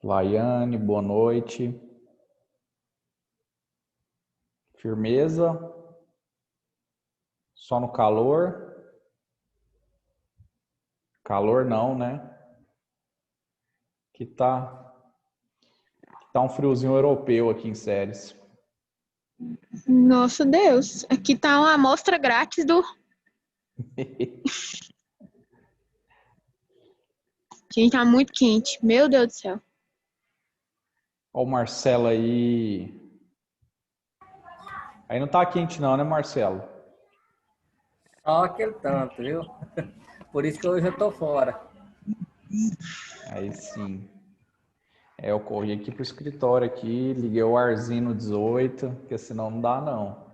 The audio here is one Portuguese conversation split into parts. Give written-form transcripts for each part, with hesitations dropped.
Laiane, boa noite. Firmeza? Só no calor? Calor não, né? Que tá um friozinho europeu aqui em Séries. Nossa Deus, aqui tá uma amostra grátis do... Gente, tá muito quente, meu Deus do céu. Ó o Marcelo aí. Aí não tá quente não, né, Marcelo? Só aquele tanto, viu? Por isso que hoje eu tô fora. Aí sim. Eu corri aqui pro escritório aqui, liguei o arzinho no 18, porque senão não dá não.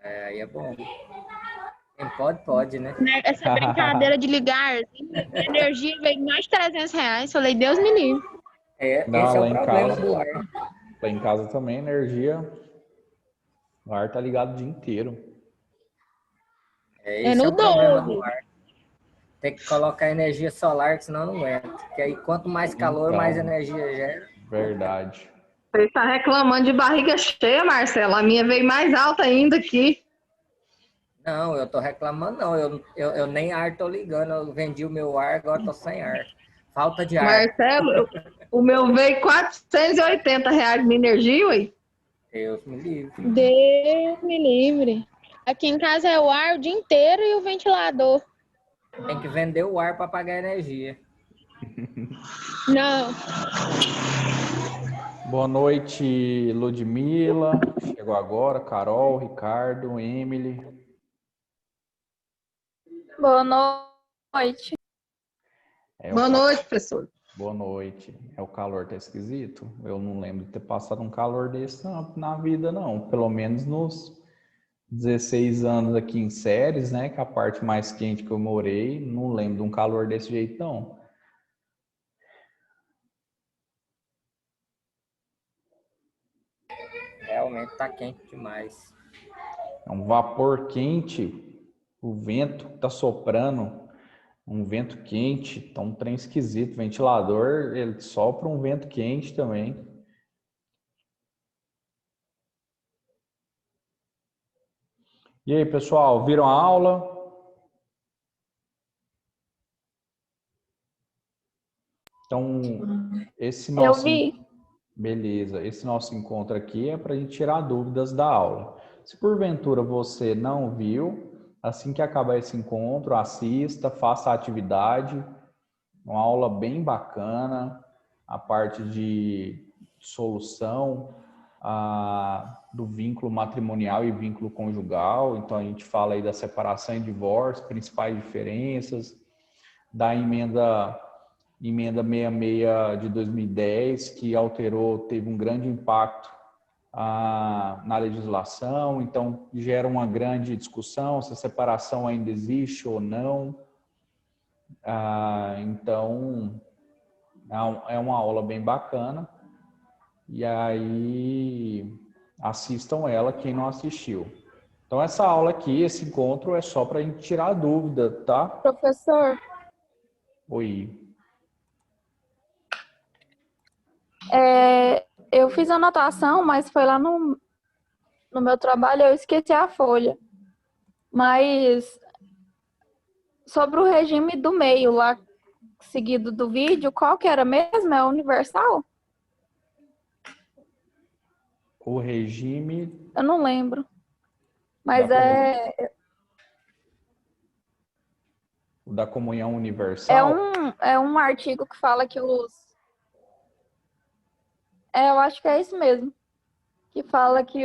Aí é bom. Quem pode, né? Essa brincadeira de ligar, a energia veio mais de R$300. Falei, Deus me livre. Esse Não, é lá o em problema casa, do ar. lá em casa também energia, o ar tá ligado o dia inteiro. Esse é no o problema do 12. ar. Tem que colocar energia solar, que senão não aguenta. Porque aí quanto mais calor, mais Então, energia gera. verdade. Você está reclamando de barriga cheia, Marcelo. A minha veio mais alta ainda aqui. Não, eu tô reclamando não. Eu nem ar tô ligando. Eu vendi o meu ar, agora tô sem ar. Falta de ar. Marcelo, o meu veio R$480 de energia, ué. Deus me livre. Deus me livre. Aqui em casa é o ar o dia inteiro e o ventilador. Tem que vender o ar para pagar energia. Não. Boa noite, Ludmila. Chegou agora, Carol, Ricardo, Emily. Boa noite. Boa noite, professor. Boa noite. O calor tá esquisito? Eu não lembro de ter passado um calor desse na vida, não. Pelo menos nos 16 anos aqui em Séries, né? Que é a parte mais quente que eu morei. Não lembro de um calor desse jeito, não. Realmente tá quente demais. É um vapor quente. O vento tá soprando. Um vento quente. Tá um trem esquisito. O ventilador, ele sopra um vento quente também. E aí, pessoal, viram a aula? Então, esse nosso... Eu vi. Beleza, esse nosso encontro aqui é para a gente tirar dúvidas da aula. Se porventura você não viu, assim que acabar esse encontro, assista, faça a atividade. Uma aula bem bacana, a parte de solução do vínculo matrimonial e vínculo conjugal. Então, a gente fala aí da separação e divórcio, principais diferenças, da emenda 66 de 2010, que alterou, teve um grande impacto na legislação, então gera uma grande discussão se a separação ainda existe ou não. Então, é uma aula bem bacana, e aí assistam ela quem não assistiu. Então, essa aula aqui, esse encontro é só para a gente tirar a dúvida, tá? Professor, Oi. eu fiz anotação, mas foi lá no meu trabalho, eu esqueci a folha. Mas sobre o regime do meio lá, seguido do vídeo, qual que era mesmo? É universal? O regime Eu não lembro. Mas da comunhão universal. é um artigo que fala que eu acho que é isso mesmo. Que fala que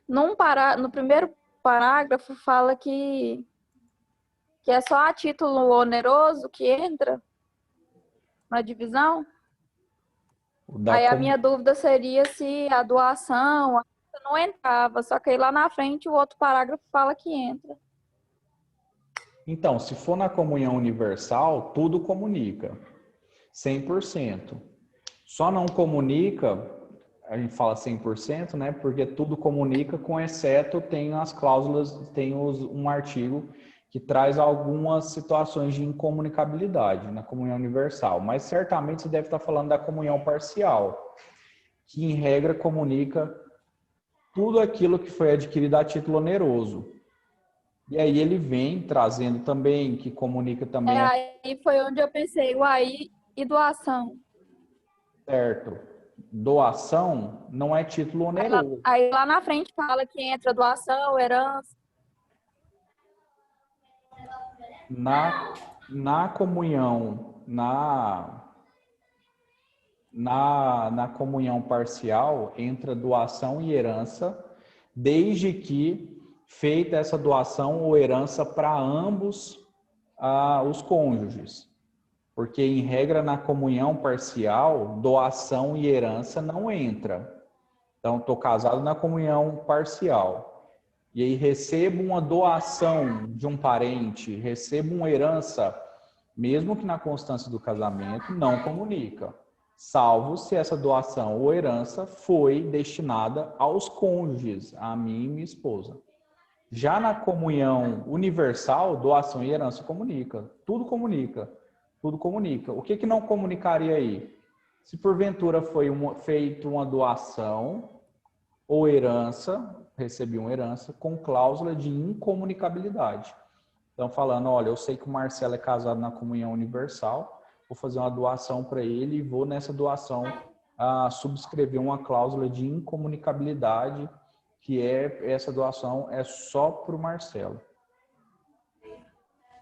no primeiro parágrafo fala que é só a título oneroso que entra na divisão. Aí a minha dúvida seria se a doação não entrava, só que aí lá na frente o outro parágrafo fala que entra. Então, se for na comunhão universal, tudo comunica, 100%. Só não comunica, a gente fala 100%, né? Porque tudo comunica, com exceto tem as cláusulas, tem um artigo que traz algumas situações de incomunicabilidade na comunhão universal, mas certamente você deve estar falando da comunhão parcial, que em regra comunica tudo aquilo que foi adquirido a título oneroso. E aí ele vem trazendo também, que comunica também, Aí foi onde eu pensei, uai, e doação? certo? Doação não é título oneroso. Aí lá na frente fala que entra doação, herança. Na comunhão, na comunhão parcial, entra doação e herança, desde que feita essa doação ou herança para ambos os cônjuges. Porque, em regra, na comunhão parcial, doação e herança não entra. Então, estou casado na comunhão parcial. E aí recebo uma doação de um parente, recebo uma herança, mesmo que na constância do casamento, não comunica. Salvo se essa doação ou herança foi destinada aos cônjuges, a mim e minha esposa. Já na comunhão universal, doação e herança comunica. Tudo comunica. Tudo comunica. O que não comunicaria aí? Se porventura foi feita uma doação ou herança, recebi uma herança com cláusula de incomunicabilidade. Então, falando, olha, eu sei que o Marcelo é casado na comunhão universal, vou fazer uma doação para ele e vou nessa doação subscrever uma cláusula de incomunicabilidade, que essa doação é só para o Marcelo.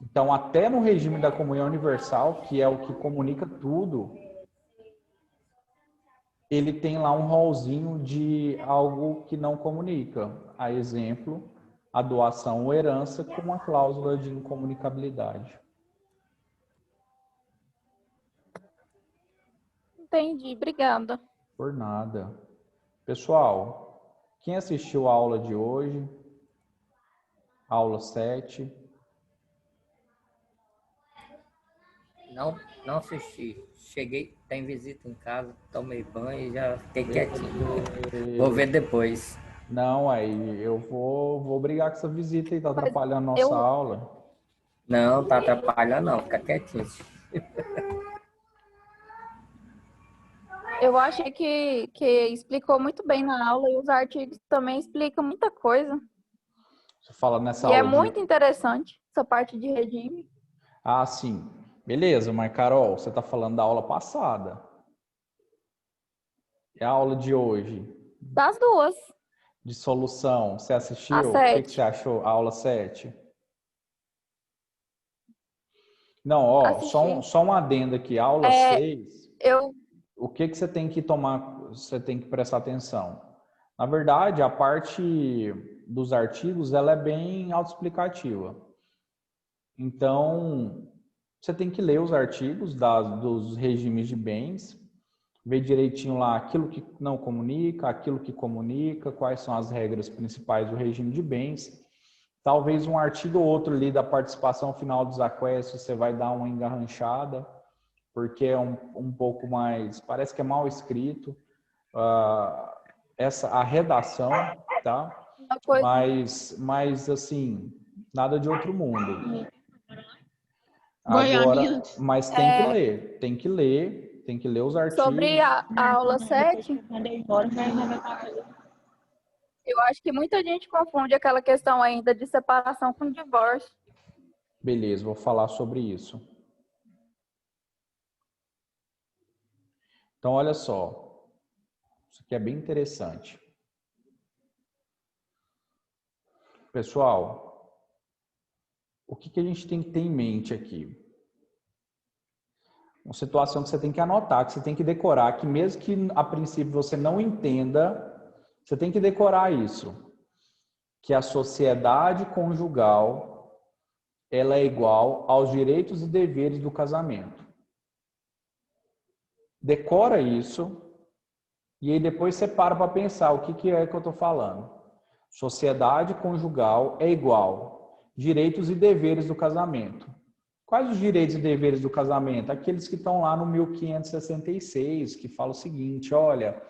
Então, até no regime da comunhão universal, que é o que comunica tudo, ele tem lá um rolzinho de algo que não comunica. A exemplo, a doação ou herança com uma cláusula de incomunicabilidade. Entendi, obrigada. Por nada. Pessoal, quem assistiu a aula de hoje? Aula 7. Não assisti. Cheguei, tem visita em casa, tomei banho e já fiquei quietinho. Vou ver depois. Não, aí eu vou brigar com essa visita aí, tá atrapalhando a nossa aula. Não, tá atrapalhando não, fica quietinho. Eu achei que explicou muito bem na aula e os artigos também explicam muita coisa. Você fala nessa E aula é muito interessante essa parte de regime. Ah, sim. Beleza, mas Carol, você está falando da aula passada. E a aula de hoje? Das duas. De solução, você assistiu? A O 7. que você achou? A aula 7? Não, ó, só um adendo aqui. A aula 6, o que você tem que tomar, você tem que prestar atenção? Na verdade, a parte dos artigos, ela é bem autoexplicativa. Então, você tem que ler os artigos dos regimes de bens, ver direitinho lá aquilo que não comunica, aquilo que comunica, quais são as regras principais do regime de bens. Talvez um artigo ou outro ali da participação final dos aquestos você vai dar uma engarranchada, porque é um pouco mais, parece que é mal escrito a redação, tá? Mas assim, nada de outro mundo. Agora, mas tem que ler os artigos. Sobre a aula 7, eu acho que muita gente confunde aquela questão ainda de separação com divórcio. Beleza, vou falar sobre isso. Então, olha só. Isso aqui é bem interessante. Pessoal, o que a gente tem que ter em mente aqui? Uma situação que você tem que anotar, que você tem que decorar, que mesmo que a princípio você não entenda, você tem que decorar isso. Que a sociedade conjugal, ela é igual aos direitos e deveres do casamento. Decora isso e aí depois você para pensar o que é que eu estou falando. Sociedade conjugal é igual direitos e deveres do casamento. Quais os direitos e deveres do casamento? Aqueles que estão lá no 1566, que fala o seguinte, olha,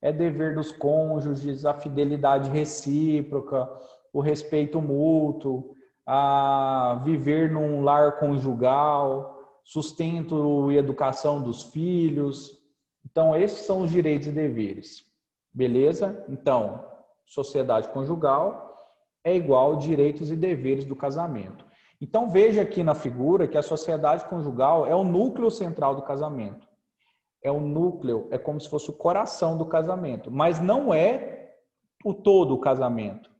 é dever dos cônjuges a fidelidade recíproca, o respeito mútuo, a viver num lar conjugal, sustento e educação dos filhos. Então, esses são os direitos e deveres. Beleza? Então, sociedade conjugal é igual direitos e deveres do casamento. Então, veja aqui na figura que a sociedade conjugal é o núcleo central do casamento. É o núcleo, é como se fosse o coração do casamento, mas não é o todo o casamento.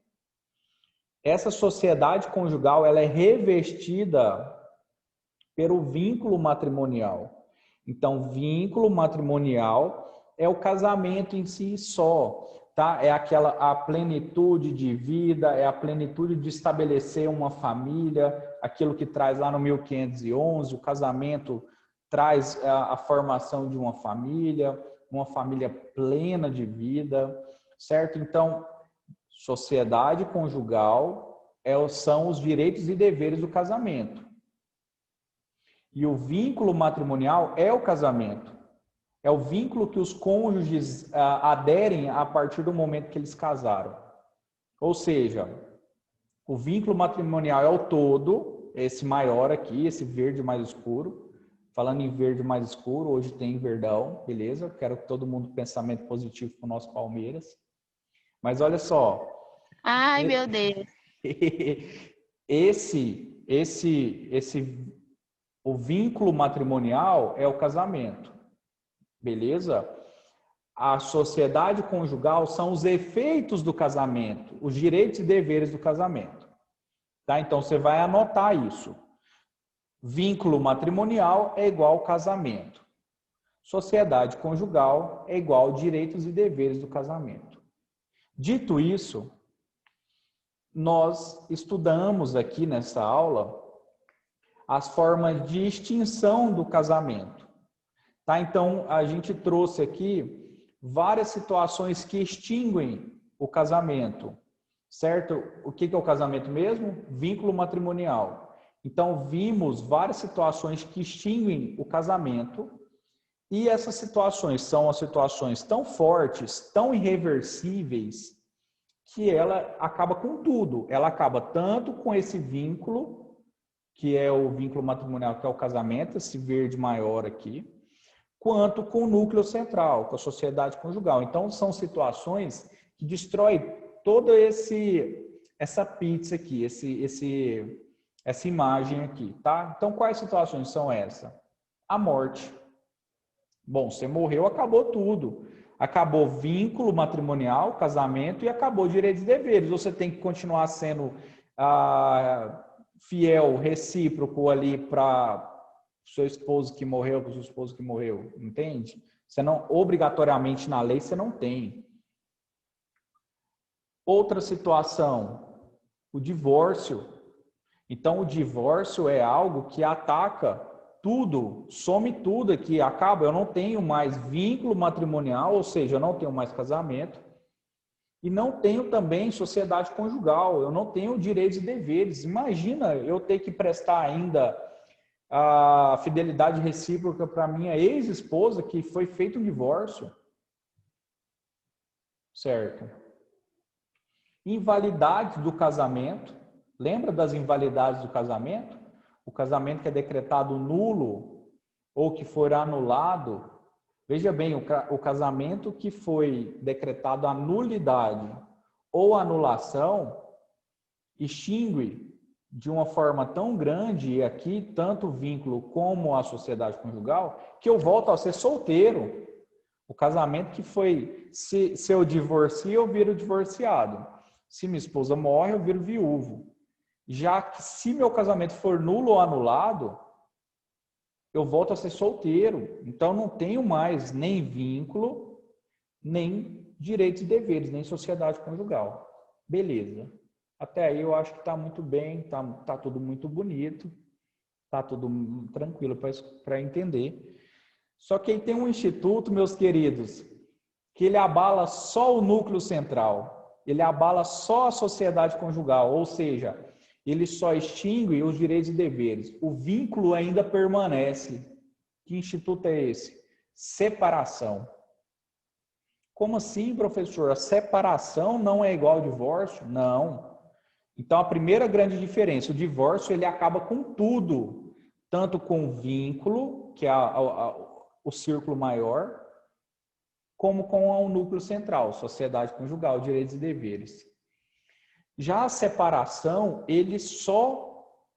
Essa sociedade conjugal, ela é revestida pelo vínculo matrimonial. Então, vínculo matrimonial é o casamento em si só, tá? É a plenitude de vida, é a plenitude de estabelecer uma família, aquilo que traz lá no 1511, o casamento traz a formação de uma família plena de vida, certo? Então, sociedade conjugal são os direitos e deveres do casamento. E o vínculo matrimonial é o casamento. É o vínculo que os cônjuges aderem a partir do momento que eles casaram. Ou seja, o vínculo matrimonial é o todo, esse maior aqui, esse verde mais escuro. Falando em verde mais escuro, hoje tem verdão, beleza? Quero que todo mundo pensamento positivo para o nosso Palmeiras. Mas olha só. Ai, meu Deus. O vínculo matrimonial é o casamento, beleza? A sociedade conjugal são os efeitos do casamento, os direitos e deveres do casamento. Tá? Então, você vai anotar isso. Vínculo matrimonial é igual casamento. Sociedade conjugal é igual direitos e deveres do casamento. Dito isso, nós estudamos aqui nessa aula as formas de extinção do casamento. Tá? Então, a gente trouxe aqui várias situações que extinguem o casamento, certo? O que é o casamento mesmo? Vínculo matrimonial. Então, vimos várias situações que extinguem o casamento e essas situações são as situações tão fortes, tão irreversíveis, que ela acaba com tudo. Ela acaba tanto com esse vínculo, que é o vínculo matrimonial, que é o casamento, esse verde maior aqui, quanto com o núcleo central, com a sociedade conjugal. Então, são situações que destroem toda essa pizza aqui, essa imagem aqui, tá? Então, quais situações são essas? A morte. Bom, você morreu, acabou tudo. Acabou vínculo matrimonial, casamento e acabou direitos e deveres. Você tem que continuar sendo fiel, recíproco ali para seu esposo que morreu, para o seu esposo que morreu, entende? Você não, obrigatoriamente na lei, você não tem. Outra situação, o divórcio. Então, o divórcio é algo que ataca tudo, some tudo aqui, acaba. Eu não tenho mais vínculo matrimonial, ou seja, eu não tenho mais casamento, e não tenho também sociedade conjugal, eu não tenho direitos e deveres. Imagina eu ter que prestar ainda a fidelidade recíproca para minha ex-esposa, que foi feito um divórcio. Certo? Invalidade do casamento. Lembra das invalidades do casamento? O casamento que é decretado nulo ou que for anulado. Veja bem, o casamento que foi decretado a nulidade ou anulação extingue de uma forma tão grande, e aqui tanto o vínculo como a sociedade conjugal, que eu volto a ser solteiro. O casamento que foi, se eu divorcio, eu viro divorciado. Se minha esposa morre, eu viro viúvo. Já que se meu casamento for nulo ou anulado, eu volto a ser solteiro. Então, não tenho mais nem vínculo, nem direitos e deveres, nem sociedade conjugal. Beleza. Até aí eu acho que está muito bem, tá tudo muito bonito, está tudo tranquilo para entender. Só que aí tem um instituto, meus queridos, que ele abala só o núcleo central, ele abala só a sociedade conjugal, ou seja, ele só extingue os direitos e deveres. O vínculo ainda permanece. Que instituto é esse? Separação. Como assim, professor? A separação não é igual ao divórcio? Não. Então, a primeira grande diferença, o divórcio, ele acaba com tudo, tanto com o vínculo, que é o círculo maior, como com o núcleo central, sociedade conjugal, direitos e deveres. Já a separação, ele só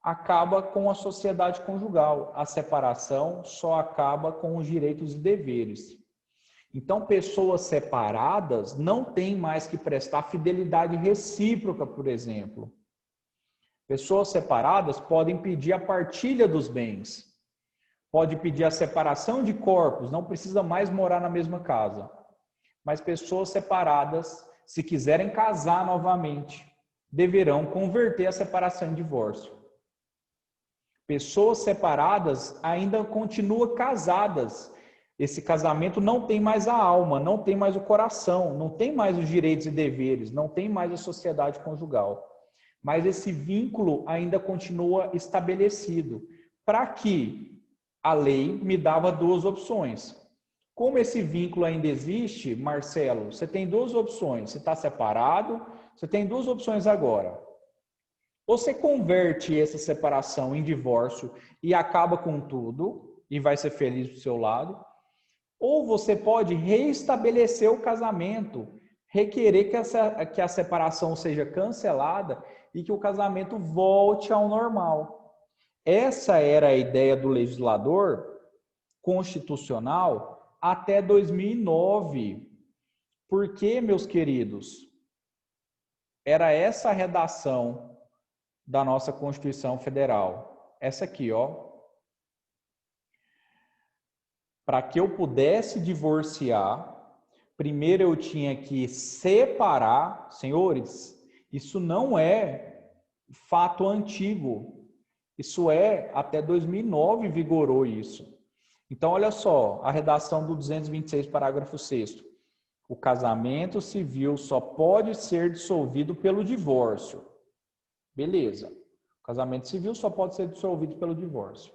acaba com a sociedade conjugal. A separação só acaba com os direitos e deveres. Então, pessoas separadas não têm mais que prestar fidelidade recíproca, por exemplo. Pessoas separadas podem pedir a partilha dos bens. Pode pedir a separação de corpos, não precisa mais morar na mesma casa. Mas pessoas separadas, se quiserem casar novamente, deverão converter a separação em divórcio. Pessoas separadas ainda continuam casadas. Esse casamento não tem mais a alma, não tem mais o coração, não tem mais os direitos e deveres, não tem mais a sociedade conjugal. Mas esse vínculo ainda continua estabelecido. Para que a lei me dava duas opções. Como esse vínculo ainda existe, Marcelo, você tem duas opções. Você está separado, você tem duas opções agora. Ou você converte essa separação em divórcio e acaba com tudo e vai ser feliz do seu lado. Ou você pode reestabelecer o casamento, requerer que a separação seja cancelada e que o casamento volte ao normal. Essa era a ideia do legislador constitucional até 2009. Por quê, meus queridos? Era essa a redação da nossa Constituição Federal. Essa aqui, ó. Para que eu pudesse divorciar, primeiro eu tinha que separar. Senhores, isso não é fato antigo. Isso é, até 2009 vigorou isso. Então, olha só, a redação do 226, parágrafo 6º. O casamento civil só pode ser dissolvido pelo divórcio. Beleza. O casamento civil só pode ser dissolvido pelo divórcio.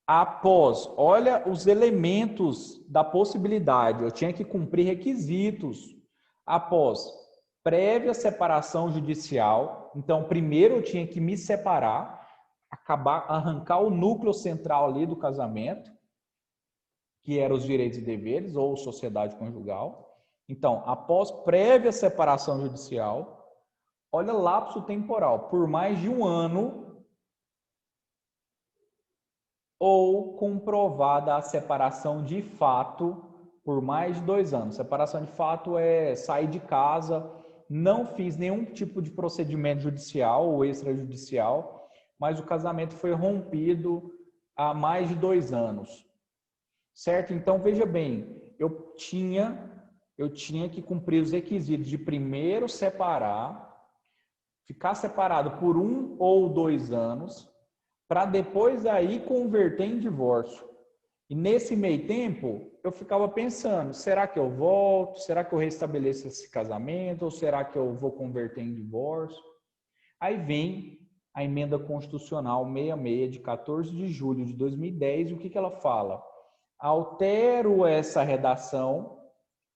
Após, olha os elementos da possibilidade, eu tinha que cumprir requisitos. Após prévia separação judicial, então primeiro eu tinha que me separar, arrancar o núcleo central ali do casamento, que eram os direitos e deveres, ou sociedade conjugal. Então, após prévia separação judicial, olha lapso temporal, por mais de 1 ano, ou comprovada a separação de fato por mais de 2 anos. Separação de fato é sair de casa, não fiz nenhum tipo de procedimento judicial ou extrajudicial, mas o casamento foi rompido há mais de 2 anos. Certo? Então, veja bem, eu tinha que cumprir os requisitos de primeiro separar, ficar separado por 1 ou 2 anos, para depois aí converter em divórcio. E nesse meio tempo, eu ficava pensando, será que eu volto? Será que eu restabeleço esse casamento? Ou será que eu vou converter em divórcio? Aí vem a emenda constitucional 66 de 14 de julho de 2010, o que ela fala? Altero essa redação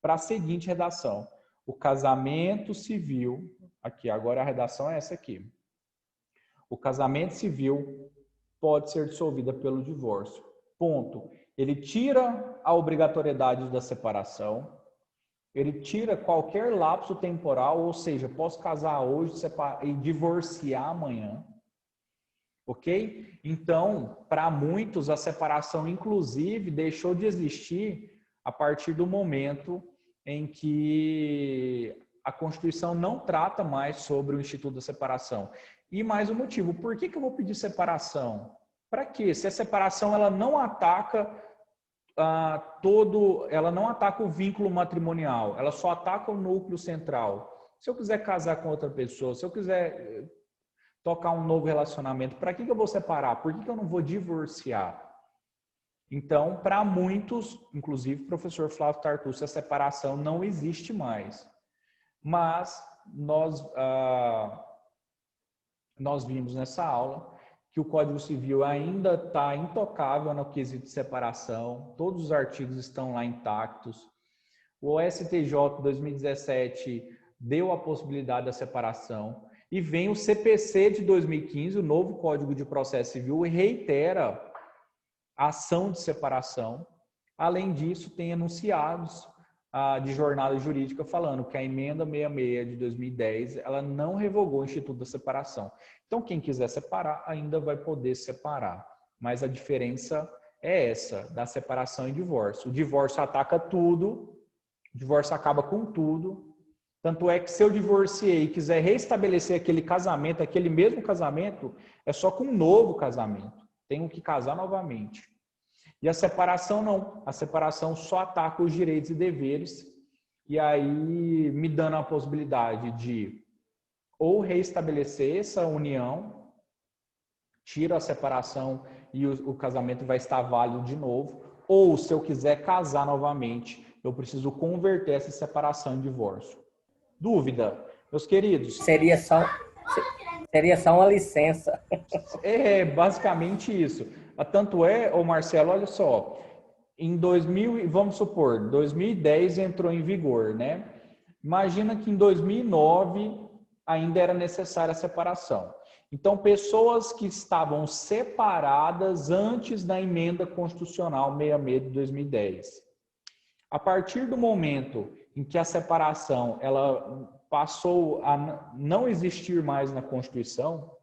para a seguinte redação. O casamento civil, aqui, agora a redação é essa aqui. O casamento civil pode ser dissolvida pelo divórcio. Ponto. Ele tira a obrigatoriedade da separação, ele tira qualquer lapso temporal, ou seja, posso casar hoje e divorciar amanhã. Ok? Então, para muitos, a separação, inclusive, deixou de existir a partir do momento em que a Constituição não trata mais sobre o Instituto da Separação. E mais um motivo, por que eu vou pedir separação? Para quê? Se a separação ela não ataca ela não ataca o vínculo matrimonial, ela só ataca o núcleo central. Se eu quiser casar com outra pessoa, se eu quiser tocar um novo relacionamento, para que eu vou separar? Por que eu não vou divorciar? Então, para muitos, inclusive o professor Flávio Tartucci, a separação não existe mais. Mas nós vimos nessa aula que o Código Civil ainda está intocável no quesito de separação, todos os artigos estão lá intactos. O STJ 2017 deu a possibilidade da separação. E vem o CPC de 2015, o novo Código de Processo Civil, e reitera a ação de separação. Além disso, tem enunciados de jornada jurídica falando que a emenda 66 de 2010, ela não revogou o Instituto da Separação. Então, quem quiser separar, ainda vai poder separar. Mas a diferença é essa, da separação e divórcio. O divórcio ataca tudo, o divórcio acaba com tudo. Tanto é que se eu divorciei e quiser restabelecer aquele casamento, aquele mesmo casamento, é só com um novo casamento. Tenho que casar novamente. E a separação não. A separação só ataca os direitos e deveres. E aí me dando a possibilidade de ou reestabelecer essa união, tiro a separação e o casamento vai estar válido de novo. Ou se eu quiser casar novamente, eu preciso converter essa separação em divórcio. Dúvida, meus queridos? Seria só uma licença. É basicamente isso. Tanto é, ô Marcelo, olha só, em 2000, vamos supor, 2010 entrou em vigor, né? Imagina que em 2009 ainda era necessária a separação. Então, pessoas que estavam separadas antes da emenda constitucional 66 de 2010. A partir do momento em que a separação ela passou a não existir mais na Constituição,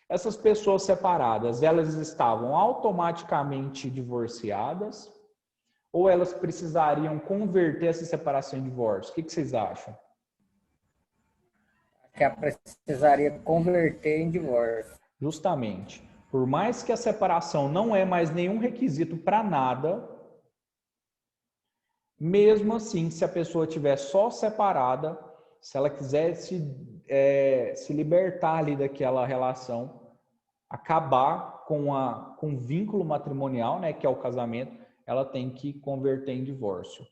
essas pessoas separadas, elas estavam automaticamente divorciadas ou elas precisariam converter essa separação em divórcio? O que vocês acham? Que ela precisaria converter em divórcio. Justamente. Por mais que a separação não é mais nenhum requisito para nada, mesmo assim, se a pessoa estiver só separada, se ela quiser se libertar ali daquela relação, acabar com o vínculo matrimonial, né, que é o casamento, ela tem que converter em divórcio.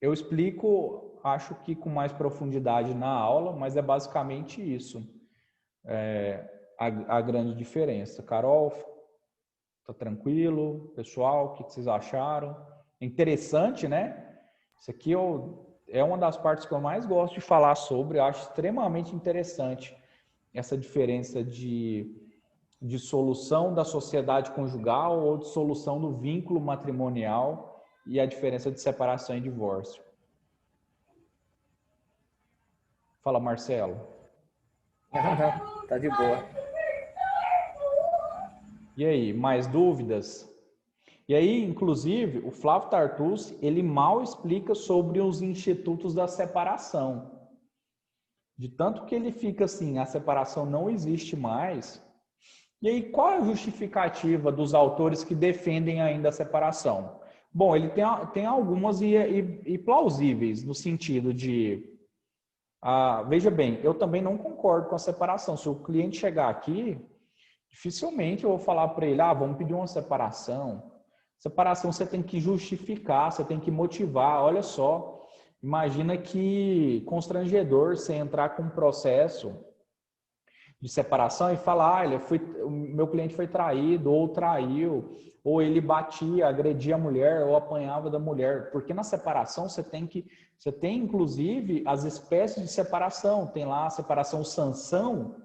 Eu explico, acho que com mais profundidade na aula, mas é basicamente isso. A grande diferença. Carol, tá tranquilo? Pessoal, o que vocês acharam? Interessante, né? Isso aqui é uma das partes que eu mais gosto de falar sobre. Eu acho extremamente interessante essa diferença de solução da sociedade conjugal ou de solução do vínculo matrimonial e a diferença de separação e divórcio. Fala, Marcelo. Tá de boa. E aí, mais dúvidas? E aí, inclusive, o Flávio Tartucci, ele mal explica sobre os institutos da separação. De tanto que ele fica assim, a separação não existe mais. E aí, qual é a justificativa dos autores que defendem ainda a separação? Bom, ele tem algumas e plausíveis, no sentido de... veja bem, eu também não concordo com a separação. Se o cliente chegar aqui, dificilmente eu vou falar para ele, vamos pedir uma separação. Separação você tem que justificar, você tem que motivar. Olha só, imagina que constrangedor você entrar com um processo de separação e falar, olha, o meu cliente foi traído, ou traiu, ou ele batia, agredia a mulher, ou apanhava da mulher. Porque na separação você tem inclusive as espécies de separação. Tem lá a separação sanção,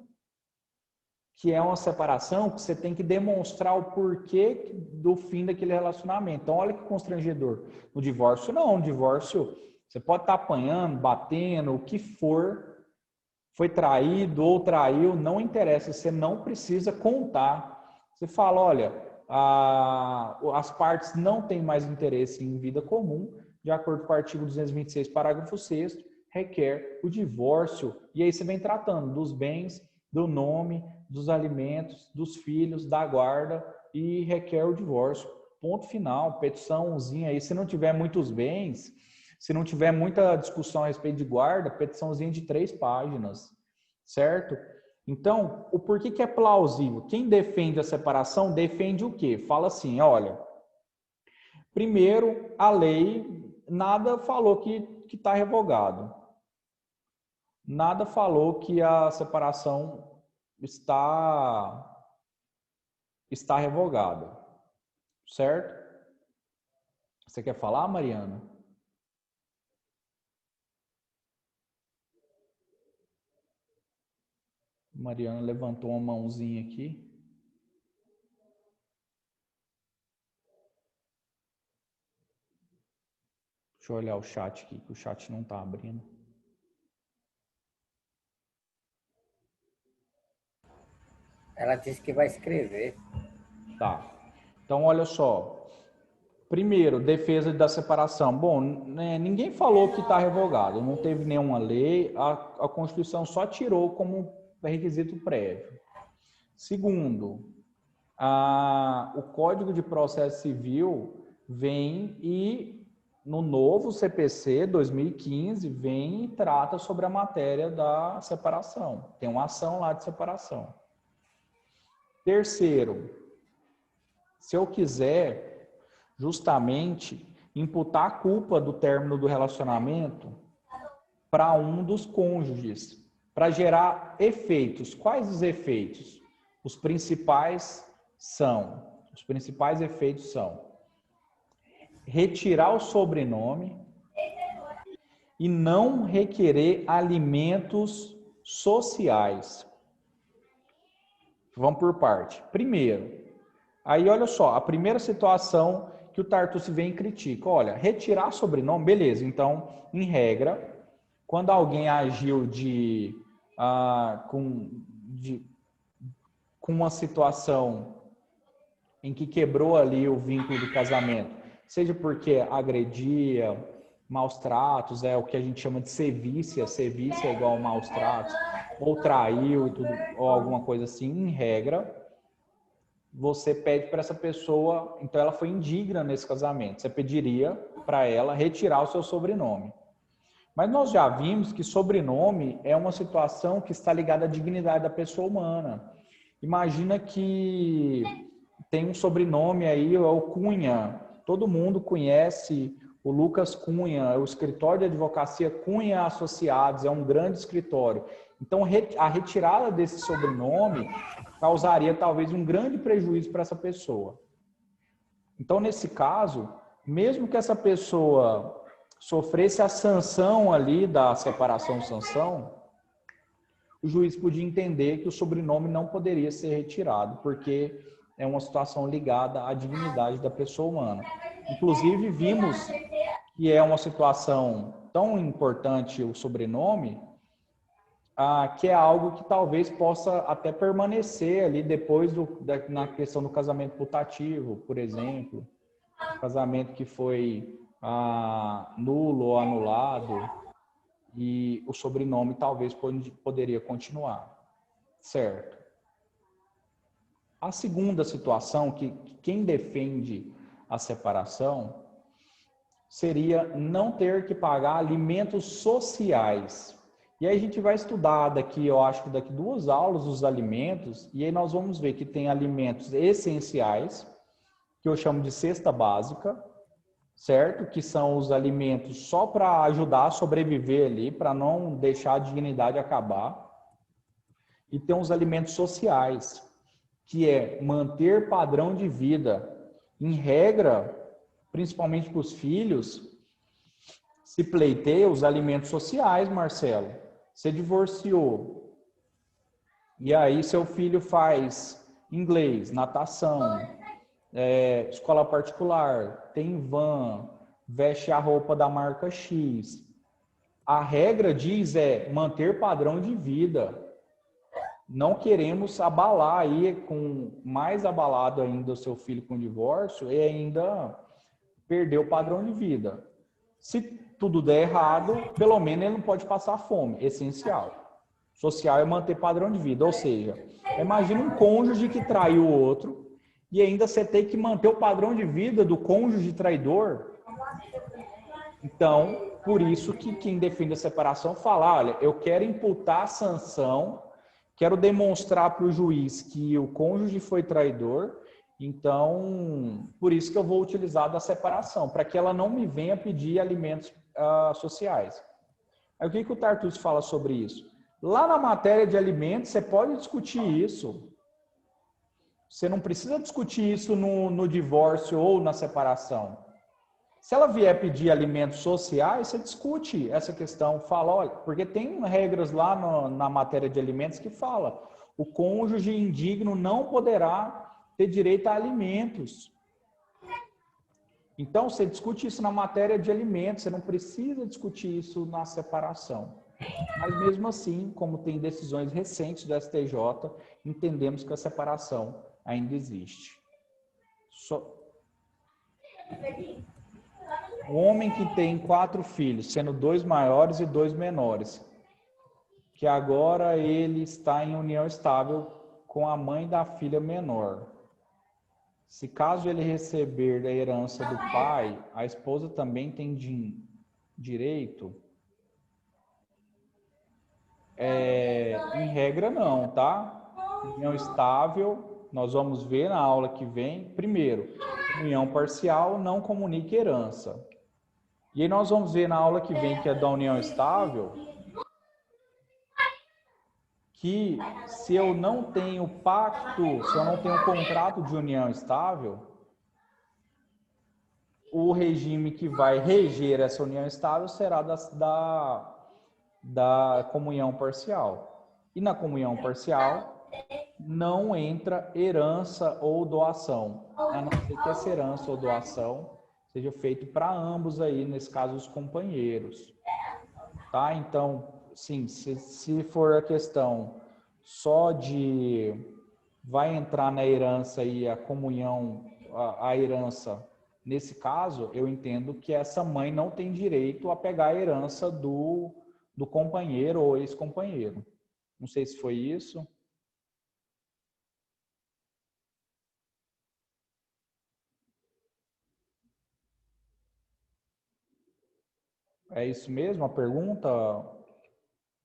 que é uma separação que você tem que demonstrar o porquê do fim daquele relacionamento. Então, olha que constrangedor. No divórcio, não. No divórcio, você pode estar apanhando, batendo, o que for, foi traído ou traiu, não interessa. Você não precisa contar. Você fala, olha, as partes não têm mais interesse em vida comum, de acordo com o artigo 226, parágrafo 6º, requer o divórcio. E aí você vem tratando dos bens, do nome, dos alimentos, dos filhos, da guarda e requer o divórcio. Ponto final, petiçãozinha aí. Se não tiver muitos bens, se não tiver muita discussão a respeito de guarda, petiçãozinha de 3 páginas, certo? Então, o porquê que é plausível? Quem defende a separação defende o quê? Fala assim, olha, primeiro, a lei nada falou que está revogado. Nada falou que a separação está revogada, certo? Você quer falar, Mariana? Mariana levantou uma mãozinha aqui. Deixa eu olhar o chat aqui, que o chat não está abrindo. Ela disse que vai escrever. Tá. Então, olha só. Primeiro, defesa da separação. Bom, né, ninguém falou que está revogado. Não teve nenhuma lei. A Constituição só tirou como requisito prévio. Segundo, o Código de Processo Civil vem e, no novo CPC 2015, vem e trata sobre a matéria da separação. Tem uma ação lá de separação. Terceiro, se eu quiser justamente imputar a culpa do término do relacionamento para um dos cônjuges, para gerar efeitos. Quais os efeitos? Os principais efeitos são retirar o sobrenome e não requerer alimentos sociais. Vamos por parte. Primeiro, aí olha só, a primeira situação que o Tartucci vem e critica. Olha, retirar sobrenome, beleza. Então, em regra, quando alguém agiu com uma situação em que quebrou ali o vínculo do casamento, seja porque agredia, maus tratos, é o que a gente chama de sevícia é igual a maus tratos, ou traiu e tudo, ou alguma coisa assim, em regra, você pede para essa pessoa, então ela foi indigna nesse casamento, você pediria para ela retirar o seu sobrenome. Mas nós já vimos que sobrenome é uma situação que está ligada à dignidade da pessoa humana. Imagina que tem um sobrenome aí, é o Cunha, todo mundo conhece o Lucas Cunha, o escritório de advocacia Cunha Associados, é um grande escritório. Então, a retirada desse sobrenome causaria talvez um grande prejuízo para essa pessoa. Então, nesse caso, mesmo que essa pessoa sofresse a sanção ali da separação-sanção, o juiz podia entender que o sobrenome não poderia ser retirado, porque é uma situação ligada à dignidade da pessoa humana. Inclusive, vimos que é uma situação tão importante o sobrenome, que é algo que talvez possa até permanecer ali depois na questão do casamento putativo, por exemplo, casamento que foi nulo ou anulado, e o sobrenome talvez poderia continuar, certo? A segunda situação, que quem defende a separação, seria não ter que pagar alimentos sociais. E aí a gente vai estudar eu acho que daqui 2 aulas, os alimentos, e aí nós vamos ver que tem alimentos essenciais, que eu chamo de cesta básica, certo? Que são os alimentos só para ajudar a sobreviver ali, para não deixar a dignidade acabar. E tem os alimentos sociais, que é manter padrão de vida. Em regra, principalmente para os filhos, se pleiteia os alimentos sociais, Marcelo. Você divorciou, e aí seu filho faz inglês, natação, escola particular, tem van, veste a roupa da marca X. A regra diz manter padrão de vida. Não queremos abalar aí, mais abalado ainda o seu filho com divórcio e ainda perder o padrão de vida. Se tudo der errado, pelo menos ele não pode passar fome, essencial. Social é manter padrão de vida, ou seja, imagina um cônjuge que traiu o outro e ainda você tem que manter o padrão de vida do cônjuge traidor. Então, por isso que quem defende a separação fala, olha, eu quero imputar a sanção, quero demonstrar para o juiz que o cônjuge foi traidor, então, por isso que eu vou utilizar da separação, para que ela não me venha pedir alimentos sociais. Aí o que o Tartucci fala sobre isso? Lá na matéria de alimentos, você pode discutir isso. Você não precisa discutir isso no divórcio ou na separação. Se ela vier pedir alimentos sociais, você discute essa questão, fala, olha, porque tem regras lá na matéria de alimentos que fala, o cônjuge indigno não poderá ter direito a alimentos. Então, você discute isso na matéria de alimentos, você não precisa discutir isso na separação. Mas mesmo assim, como tem decisões recentes do STJ, entendemos que a separação ainda existe. O homem que tem 4 filhos, sendo 2 maiores e 2 menores, que agora ele está em união estável com a mãe da filha menor. Se caso ele receber da herança do pai, a esposa também tem direito? Em regra não, tá? União estável, nós vamos ver na aula que vem. Primeiro, união parcial não comunica herança. E aí nós vamos ver na aula que vem, que é da união estável, que se eu não tenho pacto, se eu não tenho contrato de união estável, o regime que vai reger essa união estável será da comunhão parcial. E na comunhão parcial não entra herança ou doação, a não ser que essa herança ou doação seja feito para ambos aí, nesse caso os companheiros. Tá? Então, sim, se for a questão só de vai entrar na herança aí a comunhão, a herança, nesse caso, eu entendo que essa mãe não tem direito a pegar a herança do companheiro ou ex-companheiro. Não sei se foi isso. É isso mesmo a pergunta,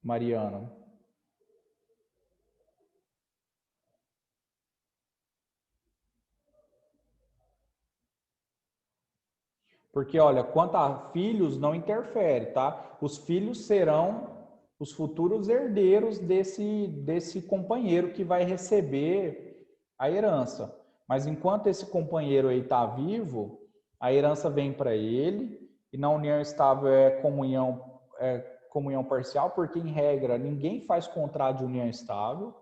Mariana? Porque, olha, quanto a filhos, não interfere, tá? Os filhos serão os futuros herdeiros desse companheiro que vai receber a herança. Mas enquanto esse companheiro aí está vivo, a herança vem para ele, e na união estável é comunhão parcial, porque em regra ninguém faz contrato de união estável,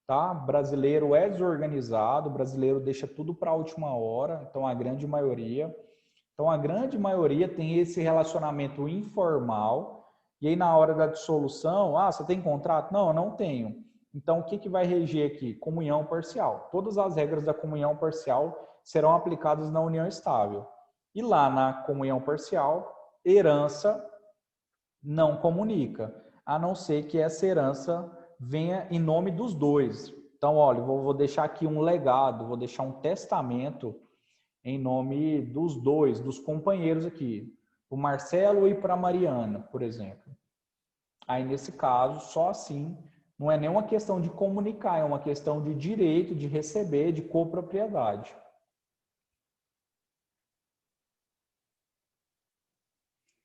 tá? Brasileiro é desorganizado, brasileiro deixa tudo para a última hora, então a grande maioria tem esse relacionamento informal, e aí na hora da dissolução, você tem contrato? Não, eu não tenho. Então o que vai reger aqui? Comunhão parcial. Todas as regras da comunhão parcial serão aplicadas na união estável. E lá na comunhão parcial, herança não comunica, a não ser que essa herança venha em nome dos dois. Então, olha, vou deixar aqui um legado, vou deixar um testamento em nome dos dois, dos companheiros aqui, o Marcelo e para a Mariana, por exemplo. Aí, nesse caso, só assim, não é nem uma questão de comunicar, é uma questão de direito, de receber, de copropriedade.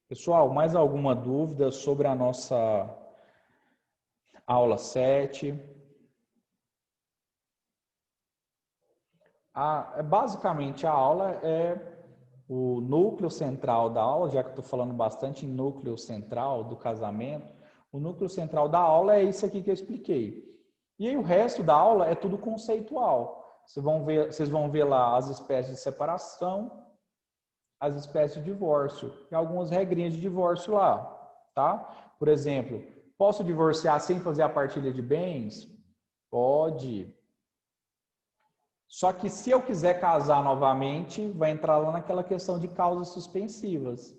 Pessoal, mais alguma dúvida sobre a nossa aula 7? Basicamente, a aula é o núcleo central da aula, já que eu estou falando bastante em núcleo central do casamento, o núcleo central da aula é isso aqui que eu expliquei. E aí o resto da aula é tudo conceitual. Vocês vão ver lá as espécies de separação, as espécies de divórcio e algumas regrinhas de divórcio lá, tá? Por exemplo, posso divorciar sem fazer a partilha de bens? Pode. Só que se eu quiser casar novamente, vai entrar lá naquela questão de causas suspensivas.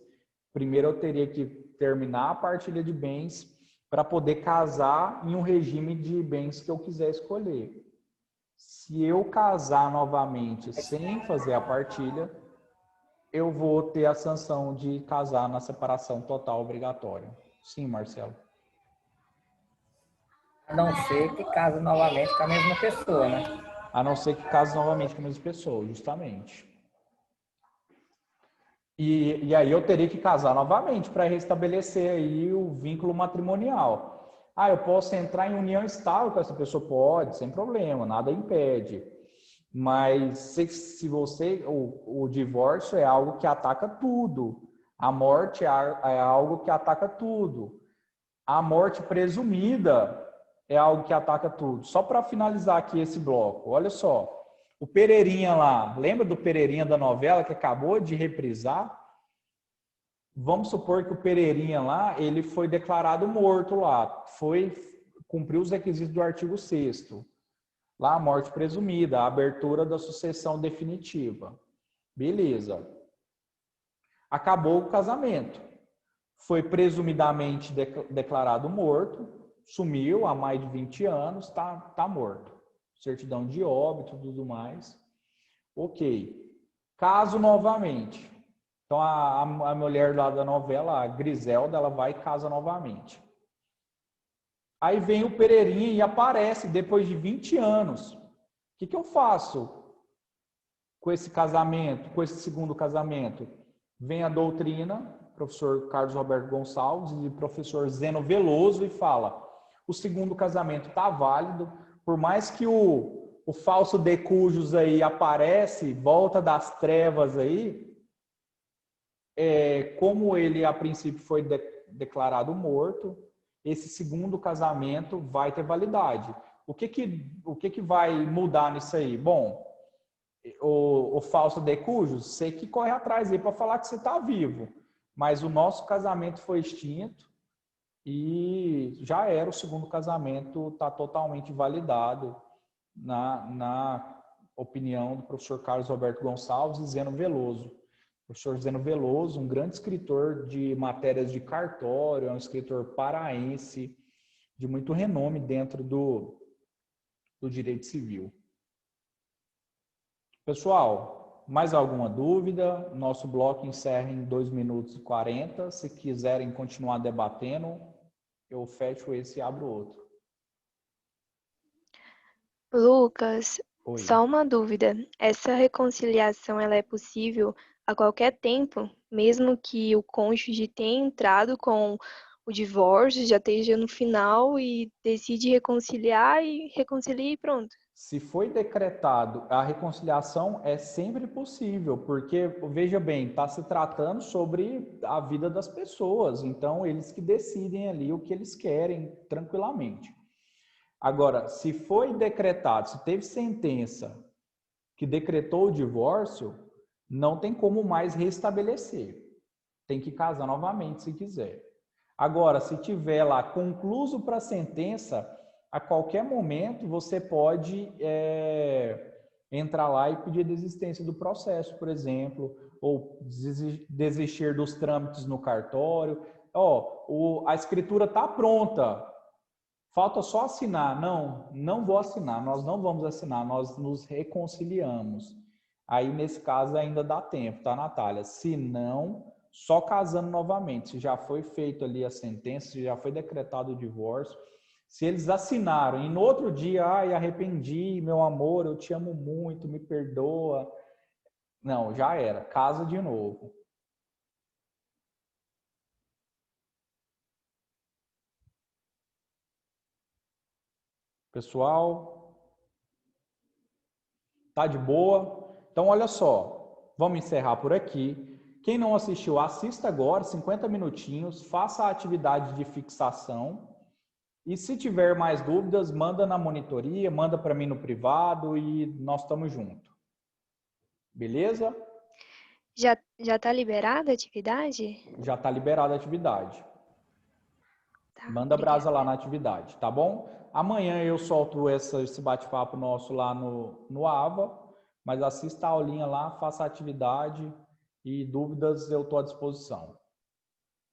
Primeiro eu teria que terminar a partilha de bens para poder casar em um regime de bens que eu quiser escolher. Se eu casar novamente sem fazer a partilha, eu vou ter a sanção de casar na separação total obrigatória. Sim, Marcelo. A não ser que case novamente com a mesma pessoa, né? A não ser que case novamente com a mesma pessoa, justamente. E aí eu teria que casar novamente para restabelecer aí o vínculo matrimonial. Eu posso entrar em união estável com essa pessoa? Pode, sem problema, nada impede. Mas se você, o divórcio é algo que ataca tudo. A morte é algo que ataca tudo. A morte presumida é algo que ataca tudo. Só para finalizar aqui esse bloco, olha só. O Pereirinha lá, lembra do Pereirinha da novela que acabou de reprisar? Vamos supor que o Pereirinha lá, ele foi declarado morto lá, cumpriu os requisitos do artigo 6º. Lá a morte presumida, a abertura da sucessão definitiva. Beleza. Acabou o casamento. Foi presumidamente declarado morto, sumiu há mais de 20 anos, tá morto. Certidão de óbito, tudo mais. Ok. Caso novamente. Então, a mulher lá da novela, a Griselda, ela vai e casa novamente. Aí vem o Pereirinha e aparece depois de 20 anos. O que eu faço com esse casamento, com esse segundo casamento? Vem a doutrina, professor Carlos Roberto Gonçalves e professor Zeno Veloso e fala, o segundo casamento está válido, por mais que o falso decujus aí aparece, volta das trevas aí, como ele a princípio foi declarado morto, esse segundo casamento vai ter validade. O que vai mudar nisso aí? Bom, o falso decujus, você que corre atrás aí para falar que você está vivo, mas o nosso casamento foi extinto e já era, o segundo casamento está totalmente validado na opinião do professor Carlos Roberto Gonçalves e Zeno Veloso. O professor Zeno Veloso, um grande escritor de matérias de cartório, é um escritor paraense de muito renome dentro do direito civil. Pessoal, mais alguma dúvida? Nosso bloco encerra em 2 minutos e 40. Se quiserem continuar debatendo, eu fecho esse e abro outro. Lucas, Oi. só uma dúvida. Essa reconciliação, ela é possível a qualquer tempo, mesmo que o cônjuge tenha entrado com o divórcio, já esteja no final e decide reconciliar e reconcilia e pronto. Se foi decretado, a reconciliação é sempre possível, porque, veja bem, está se tratando sobre a vida das pessoas, então eles que decidem ali o que eles querem tranquilamente. Agora, se foi decretado, se teve sentença que decretou o divórcio, não tem como mais restabelecer. Tem que casar novamente se quiser. Agora, se tiver lá concluso para a sentença, a qualquer momento você pode entrar lá e pedir desistência do processo, por exemplo, ou desistir dos trâmites no cartório. A escritura está pronta, falta só assinar. Não vou assinar, nós não vamos assinar, nós nos reconciliamos. Aí, nesse caso, ainda dá tempo, tá, Natália? Se não, só casando novamente. Se já foi feito ali a sentença, se já foi decretado o divórcio, se eles assinaram e no outro dia, arrependi, meu amor, eu te amo muito, me perdoa. Não, já era, casa de novo. Pessoal, tá de boa? Então, olha só, vamos encerrar por aqui. Quem não assistiu, assista agora, 50 minutinhos, faça a atividade de fixação. E se tiver mais dúvidas, manda na monitoria, manda para mim no privado e nós estamos juntos. Beleza? Já tá liberada a atividade? Já está liberada a atividade. Tá, Manda obrigada. brasa lá na atividade, tá bom? Amanhã eu solto esse bate-papo nosso lá no AVA, mas assista a aulinha lá, faça a atividade e dúvidas eu estou à disposição.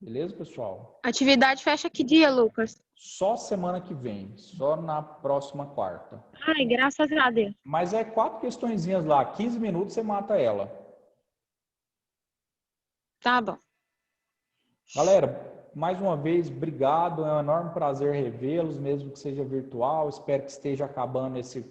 Beleza, pessoal? Atividade fecha que dia, Lucas? Só semana que vem, só na próxima quarta. Ai, graças a Deus. Mas 4 questõezinhas lá, 15 minutos você mata ela. Tá bom. Galera, mais uma vez, obrigado, é um enorme prazer revê-los, mesmo que seja virtual. Espero que esteja acabando esse